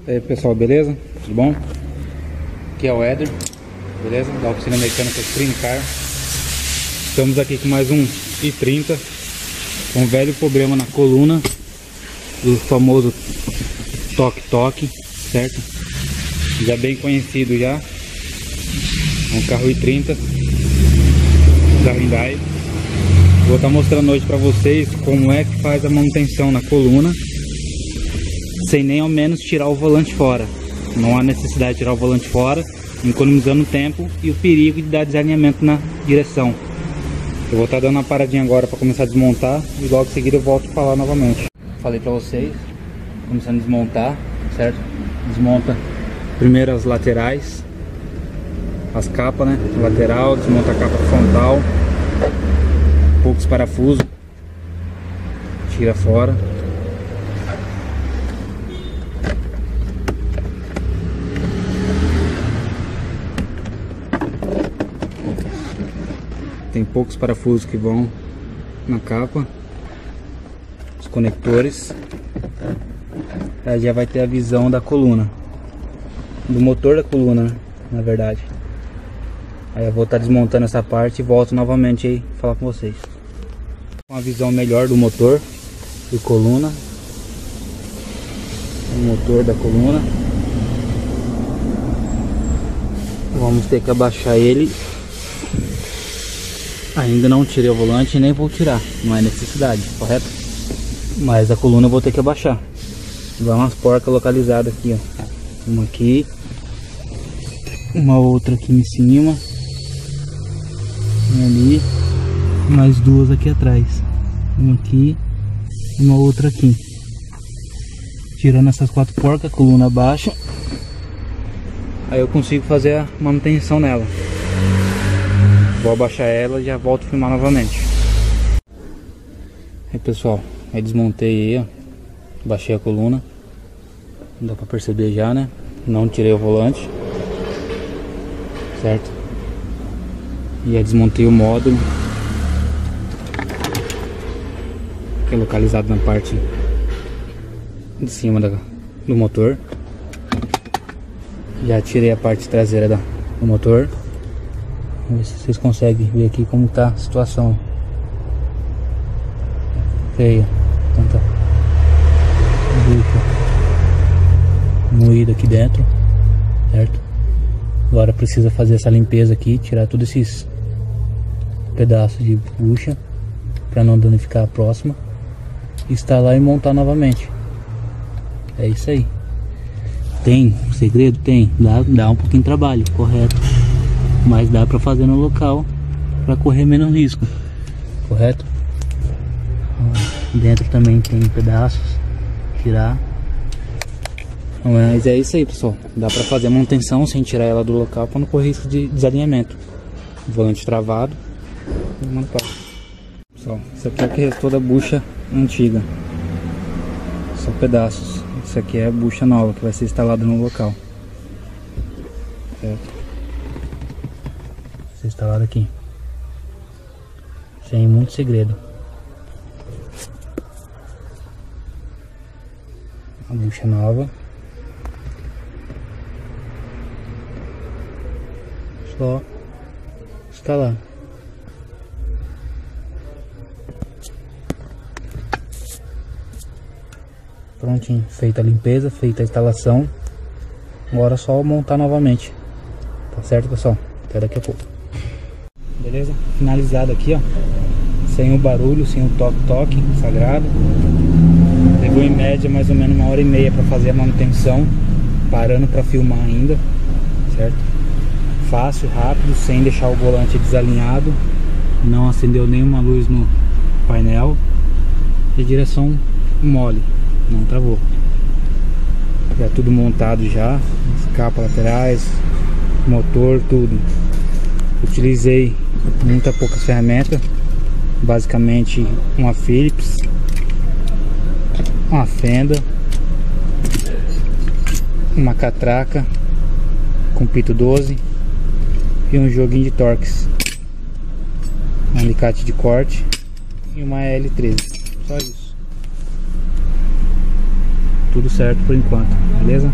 E aí pessoal, beleza? Tudo bom? Aqui é o Éder, beleza? Da oficina mecânica Stream Car. Estamos aqui com mais um i30 com um velho problema na coluna do famoso toque-toque, certo? Já bem conhecido já. É um carro i30 da Hyundai. Vou estar mostrando hoje para vocês como é que faz a manutenção na coluna sem nem ao menos tirar o volante fora. Não há necessidade de tirar o volante fora, economizando tempo e o perigo de dar desalinhamento na direção. Eu vou estar dando uma paradinha agora para começar a desmontar e logo em seguida eu volto a falar novamente. Falei para vocês, começando a desmontar, certo? Desmonta primeiro as laterais, as capas, né? Lateral, desmonta a capa frontal, poucos parafusos, tira fora. Tem poucos parafusos que vão na capa, os conectores. Aí já vai ter a visão da coluna, do motor da coluna, né? Na verdade. Aí eu vou estar desmontando essa parte e volto novamente aí falar com vocês. Uma visão melhor do motor, de coluna. O motor da coluna. Vamos ter que abaixar ele. Ainda não tirei o volante e nem vou tirar, não é necessidade, correto? Mas a coluna eu vou ter que abaixar. Vai umas porcas localizadas aqui, ó. Uma aqui, uma outra aqui em cima, e ali, mais duas aqui atrás. Uma aqui e uma outra aqui. Tirando essas quatro porcas, a coluna abaixa. Aí eu consigo fazer a manutenção nela. Vou abaixar ela e já volto a filmar novamente. Aí pessoal, aí desmontei aí, ó. Baixei a coluna. Dá pra perceber já, né? Não tirei o volante, certo? E aí desmontei o módulo, que é localizado na parte de cima do motor. Já tirei a parte traseira do motor. Vamos ver se vocês conseguem ver aqui como tá a situação. Feia. Tanta bucha moída aqui dentro, certo? Agora precisa fazer essa limpeza aqui, tirar todos esses pedaços de bucha para não danificar a próxima, instalar e montar novamente. É isso aí. Tem segredo? Tem. Dá um pouquinho de trabalho, correto? Mas dá pra fazer no local para correr menos risco, correto? Dentro também tem pedaços, tirar. Mas é isso aí, pessoal. Dá pra fazer a manutenção sem tirar ela do local para não correr risco de desalinhamento. Volante travado. Pessoal, isso aqui é o que restou da bucha antiga. Só pedaços. Isso aqui é a bucha nova que vai ser instalada no local, certo? Instalado aqui sem muito segredo. A bucha nova, só instalar. Prontinho, feita a limpeza, feita a instalação. Agora é só montar novamente. Tá certo, pessoal? Até daqui a pouco. Beleza? Finalizado aqui, ó. Sem o barulho, sem o toque-toque sagrado. Levou em média mais ou menos 1h30 para fazer a manutenção, parando para filmar ainda, certo? Fácil, rápido, sem deixar o volante desalinhado. Não acendeu nenhuma luz no painel. E direção mole, não travou. Já tudo montado já, as capas laterais, motor, tudo. Utilizei muita poucas ferramentas, basicamente uma Phillips, uma fenda, uma catraca com pito 12 e um joguinho de Torx, um alicate de corte e uma L13, só isso. tudo certo por enquanto, beleza?